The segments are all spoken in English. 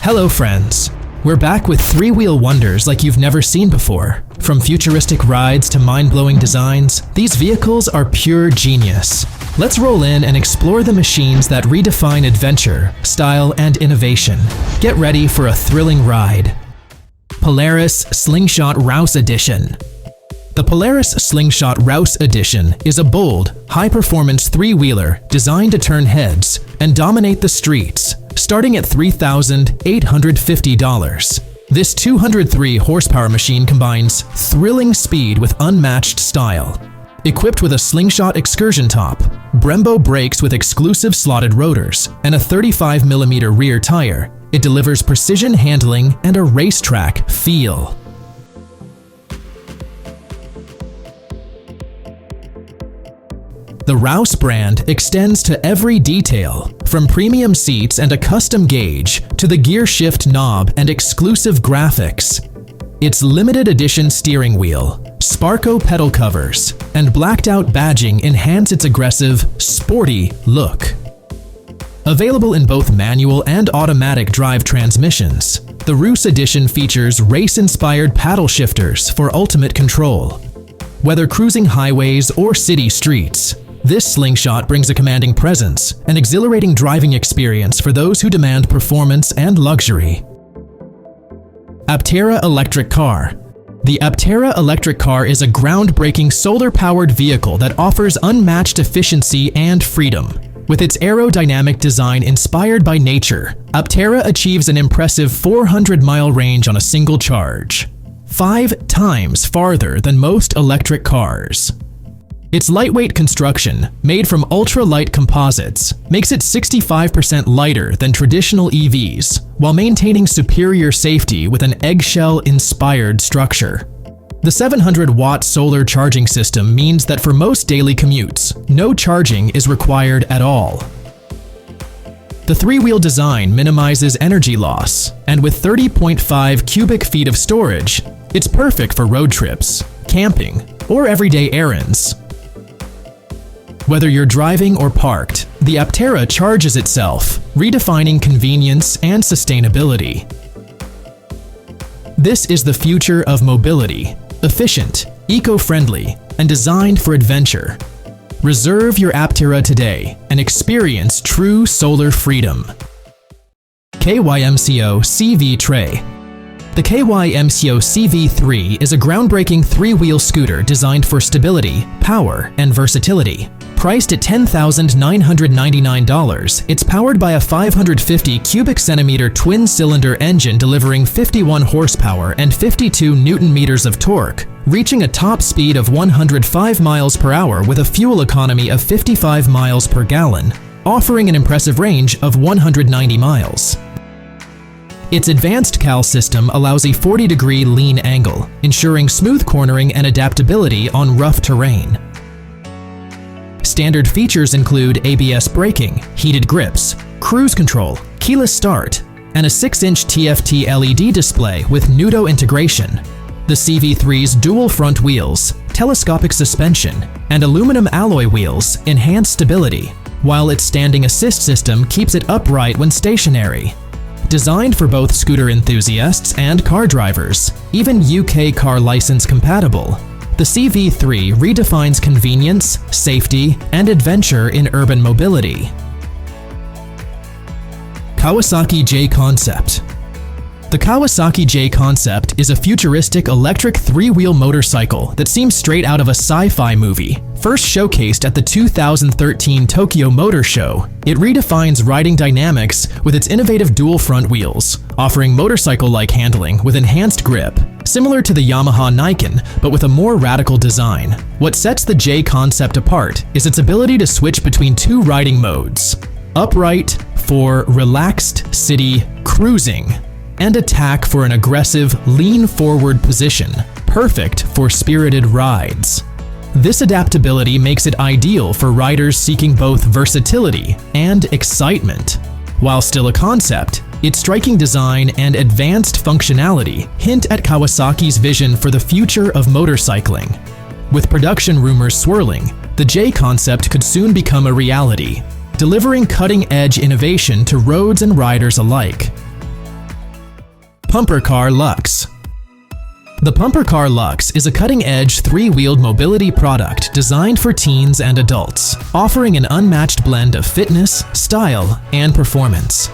Hello friends! We're back with three-wheel wonders like you've never seen before. From futuristic rides to mind-blowing designs, these vehicles are pure genius. Let's roll in and explore the machines that redefine adventure, style, and innovation. Get ready for a thrilling ride. Polaris Slingshot Roush Edition. The Polaris Slingshot Roush Edition is a bold, high-performance three-wheeler designed to turn heads and dominate the streets, starting at $3,850. This 203-horsepower machine combines thrilling speed with unmatched style. Equipped with a Slingshot excursion top, Brembo brakes with exclusive slotted rotors, and a 35mm rear tire, it delivers precision handling and a racetrack feel. The Roush brand extends to every detail, from premium seats and a custom gauge to the gear shift knob and exclusive graphics. Its limited edition steering wheel, Sparco pedal covers, and blacked-out badging enhance its aggressive, sporty look. Available in both manual and automatic drive transmissions, the Roush Edition features race-inspired paddle shifters for ultimate control. Whether cruising highways or city streets, this Slingshot brings a commanding presence, an exhilarating driving experience for those who demand performance and luxury. Aptera Electric Car. The Aptera Electric Car is a groundbreaking solar-powered vehicle that offers unmatched efficiency and freedom. With its aerodynamic design inspired by nature, Aptera achieves an impressive 400-mile range on a single charge, 5 times farther than most electric cars. Its lightweight construction, made from ultra-light composites, makes it 65% lighter than traditional EVs, while maintaining superior safety with an eggshell-inspired structure. The 700-watt solar charging system means that for most daily commutes, no charging is required at all. The three-wheel design minimizes energy loss, and with 30.5 cubic feet of storage, it's perfect for road trips, camping, or everyday errands. Whether you're driving or parked, the Aptera charges itself, redefining convenience and sustainability. This is the future of mobility, efficient, eco-friendly, and designed for adventure. Reserve your Aptera today and experience true solar freedom. Kymco CV3. The Kymco CV3 is a groundbreaking three-wheel scooter designed for stability, power, and versatility. Priced at $10,999, it's powered by a 550 cubic centimeter twin-cylinder engine delivering 51 horsepower and 52 newton-meters of torque, reaching a top speed of 105 miles per hour with a fuel economy of 55 miles per gallon, offering an impressive range of 190 miles. Its advanced CAL system allows a 40-degree lean angle, ensuring smooth cornering and adaptability on rough terrain. Standard features include ABS braking, heated grips, cruise control, keyless start, and a 6-inch TFT LED display with Nudo integration. The CV3's dual front wheels, telescopic suspension, and aluminum alloy wheels enhance stability, while its standing assist system keeps it upright when stationary. Designed for both scooter enthusiasts and car drivers, even UK car license compatible, the CV3 redefines convenience, safety, and adventure in urban mobility. Kawasaki J Concept. The Kawasaki J Concept is a futuristic electric three-wheel motorcycle that seems straight out of a sci-fi movie. First showcased at the 2013 Tokyo Motor Show, it redefines riding dynamics with its innovative dual front wheels, offering motorcycle-like handling with enhanced grip, similar to the Yamaha Nikon, but with a more radical design. What sets the J Concept apart is its ability to switch between 2 riding modes: upright for relaxed city cruising, and attack for an aggressive lean-forward position, perfect for spirited rides. This adaptability makes it ideal for riders seeking both versatility and excitement. While still a concept, its striking design and advanced functionality hint at Kawasaki's vision for the future of motorcycling. With production rumors swirling, the J Concept could soon become a reality, delivering cutting-edge innovation to roads and riders alike. Pumper Car Luxe. The Pumper Car Luxe is a cutting-edge three-wheeled mobility product designed for teens and adults, offering an unmatched blend of fitness, style, and performance.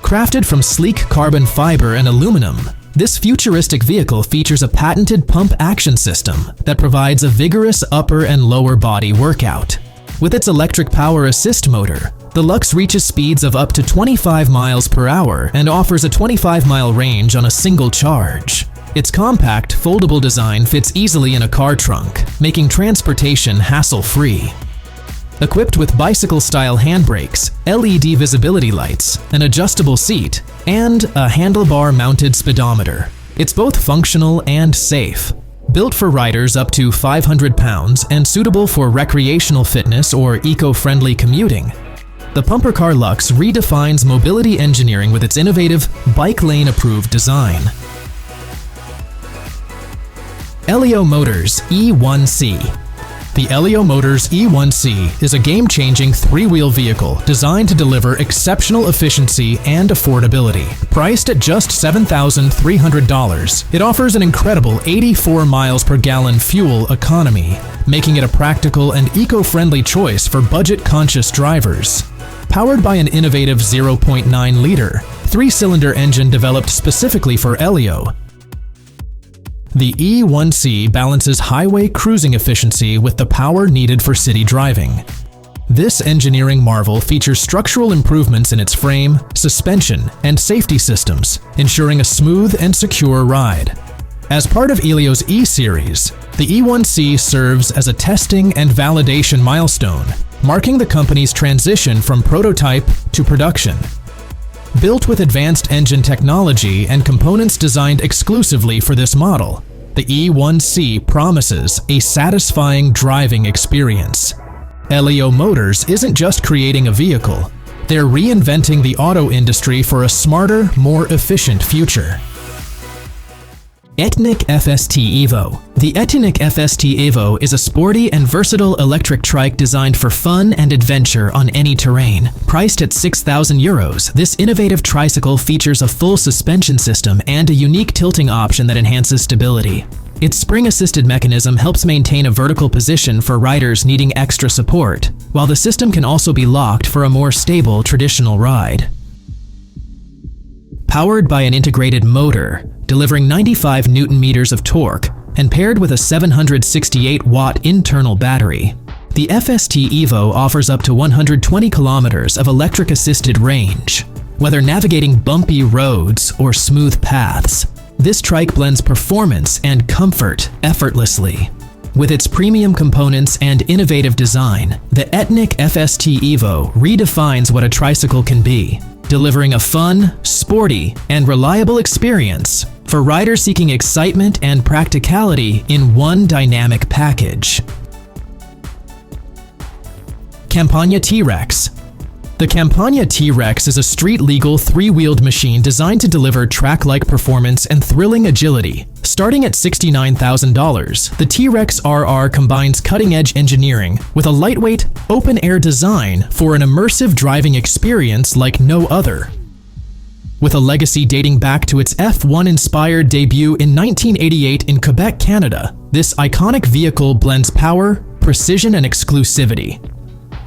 Crafted from sleek carbon fiber and aluminum, this futuristic vehicle features a patented pump action system that provides a vigorous upper and lower body workout. With its electric power assist motor, the Luxe reaches speeds of up to 25 miles per hour and offers a 25-mile range on a single charge. Its compact, foldable design fits easily in a car trunk, making transportation hassle-free. Equipped with bicycle-style handbrakes, LED visibility lights, an adjustable seat, and a handlebar-mounted speedometer, it's both functional and safe. Built for riders up to 500 pounds and suitable for recreational fitness or eco-friendly commuting, the Pumper Car Luxe redefines mobility engineering with its innovative, bike lane-approved design. Elio Motors E1c. The Elio Motors E1c is a game-changing three-wheel vehicle designed to deliver exceptional efficiency and affordability. Priced at just $7,300, it offers an incredible 84 miles per gallon fuel economy, making it a practical and eco-friendly choice for budget-conscious drivers. Powered by an innovative 0.9-liter, three-cylinder engine developed specifically for Elio, the E1c balances highway cruising efficiency with the power needed for city driving. This engineering marvel features structural improvements in its frame, suspension, and safety systems, ensuring a smooth and secure ride. As part of Elio's E-Series, the E1c serves as a testing and validation milestone, marking the company's transition from prototype to production. Built with advanced engine technology and components designed exclusively for this model, the E1c promises a satisfying driving experience. Elio Motors isn't just creating a vehicle, they're reinventing the auto industry for a smarter, more efficient future. Etnnic FST Evo. The Etnnic FST Evo is a sporty and versatile electric trike designed for fun and adventure on any terrain. Priced at €6,000, this innovative tricycle features a full suspension system and a unique tilting option that enhances stability. Its spring-assisted mechanism helps maintain a vertical position for riders needing extra support, while the system can also be locked for a more stable traditional ride. Powered by an integrated motor, delivering 95 Nm of torque, and paired with a 768-watt internal battery, the FST Evo offers up to 120 kilometers of electric-assisted range. Whether navigating bumpy roads or smooth paths, this trike blends performance and comfort effortlessly. With its premium components and innovative design, the Etnnic FST Evo redefines what a tricycle can be, delivering a fun, sporty, and reliable experience for riders seeking excitement and practicality in one dynamic package. Campagna T-Rex. The Campagna T-Rex is a street-legal three-wheeled machine designed to deliver track-like performance and thrilling agility. Starting at $69,000, the T-Rex RR combines cutting-edge engineering with a lightweight, open-air design for an immersive driving experience like no other. With a legacy dating back to its F1-inspired debut in 1988 in Quebec, Canada, this iconic vehicle blends power, precision, and exclusivity.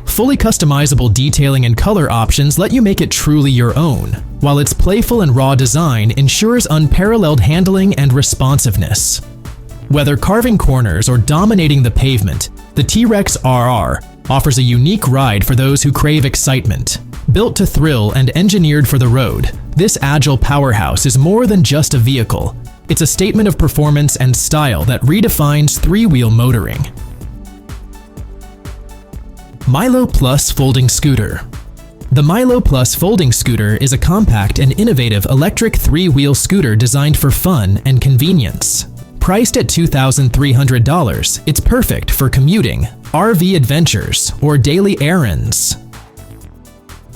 Fully customizable detailing and color options let you make it truly your own, while its playful and raw design ensures unparalleled handling and responsiveness. Whether carving corners or dominating the pavement, the T-Rex RR offers a unique ride for those who crave excitement. Built to thrill and engineered for the road, this agile powerhouse is more than just a vehicle. It's a statement of performance and style that redefines three-wheel motoring. Mylo Plus Folding Scooter. The Mylo Plus Folding Scooter is a compact and innovative electric three-wheel scooter designed for fun and convenience. Priced at $2,300, it's perfect for commuting, RV adventures, or daily errands.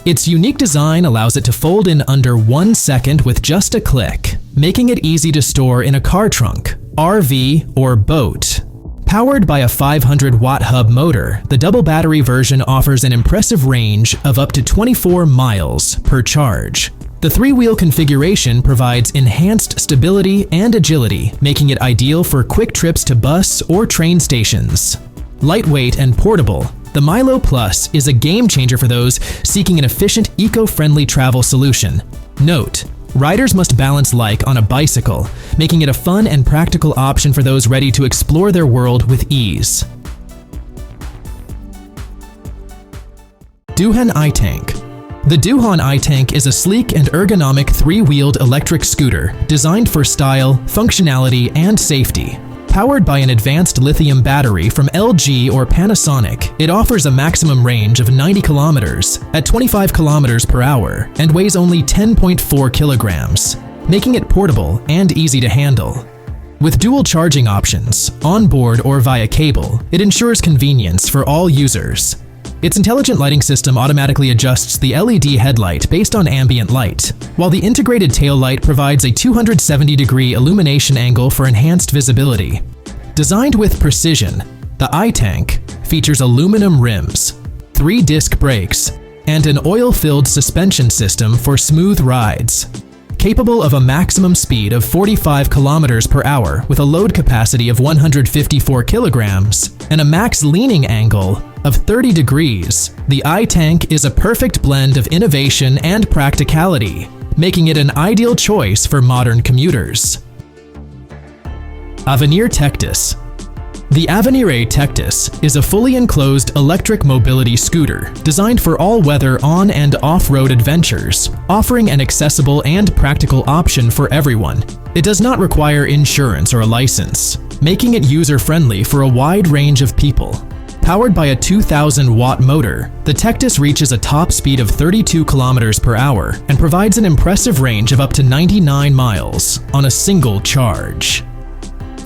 Its unique design allows it to fold in under 1 second with just a click, making it easy to store in a car trunk, RV, or boat. Powered by a 500-watt hub motor, the double battery version offers an impressive range of up to 24 miles per charge. The three-wheel configuration provides enhanced stability and agility, making it ideal for quick trips to bus or train stations. Lightweight and portable, the Mylo Plus is a game-changer for those seeking an efficient, eco-friendly travel solution. Note: riders must balance like on a bicycle, making it a fun and practical option for those ready to explore their world with ease. Doohan iTank. The Doohan iTank is a sleek and ergonomic three-wheeled electric scooter designed for style, functionality, and safety. Powered by an advanced lithium battery from LG or Panasonic, it offers a maximum range of 90 kilometers at 25 kilometers per hour and weighs only 10.4 kilograms, making it portable and easy to handle. With dual charging options, on board or via cable, it ensures convenience for all users. Its intelligent lighting system automatically adjusts the LED headlight based on ambient light, while the integrated tail light provides a 270-degree illumination angle for enhanced visibility. Designed with precision, the iTank features aluminum rims, 3-disc brakes, and an oil-filled suspension system for smooth rides. Capable of a maximum speed of 45 kilometers per hour with a load capacity of 154 kilograms and a max leaning angle of 30 degrees, the iTank is a perfect blend of innovation and practicality, making it an ideal choice for modern commuters. Avvenire Tectus. The Avvenire Tectus is a fully enclosed electric mobility scooter designed for all-weather on- and off-road adventures, offering an accessible and practical option for everyone. It does not require insurance or a license, making it user-friendly for a wide range of people. Powered by a 2,000-watt motor, the Tectus reaches a top speed of 32 kilometers per hour and provides an impressive range of up to 99 miles on a single charge.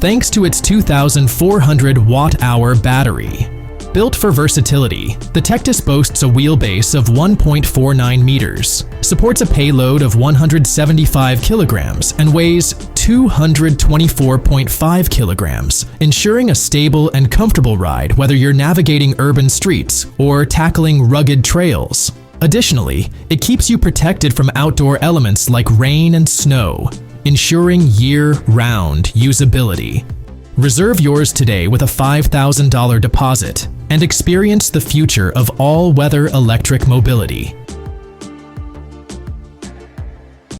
Thanks to its 2,400 watt-hour battery. Built for versatility, the Tectus boasts a wheelbase of 1.49 meters, supports a payload of 175 kilograms, and weighs 224.5 kilograms, ensuring a stable and comfortable ride whether you're navigating urban streets or tackling rugged trails. Additionally, it keeps you protected from outdoor elements like rain and snow, ensuring year-round usability. Reserve yours today with a $5,000 deposit and experience the future of all-weather electric mobility.